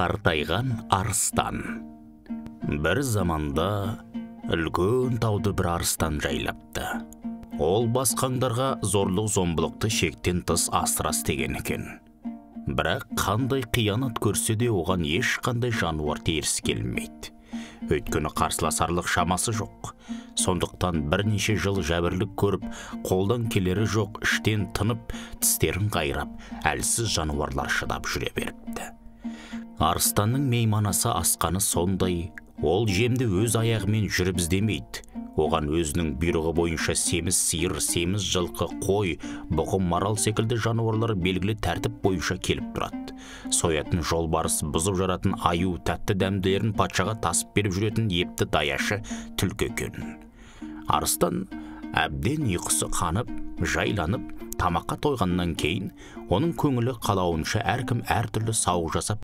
Қартайған арыстан. Бір заманда үлкен тауды бір арыстан жайлапты. Ол басқаңдарға зорлық-зомбылықты шектен тыс асыра істеген екен. Бірақ қандай қиянат көрсе де оған ешқандай жануар теріс келмейді. Өйткені қарсыласарлық шамасы жоқ. Сондықтан бірнеше жыл жәбірлік көріп, қолдан келері жоқ, іштен тынып, тістерін қайрап, әлсіз жануарлар шыдап жүре беріпті. Арыстанның мейманасы асқаны сондай, ол жемді өз аяғымен жүріп іздемейді. Оған өзінің бұйрығы бойынша семіз сиыр, семіз жылқы, қой, бұғы, марал секілді жануарлар белгілі тәртіп бойынша келіп тұрады. Соятын жолбарыс, бұзып жаратын аю, тәтті дәмділерін патшаға тасып беріп жүретін епті даяшы түлкі екен. Арыстан әбден ұйқысы қанып, жайланып, тамаққа тойғаннан кейін, оның көңілі қалауынша әркім әртүрлі сауық жасап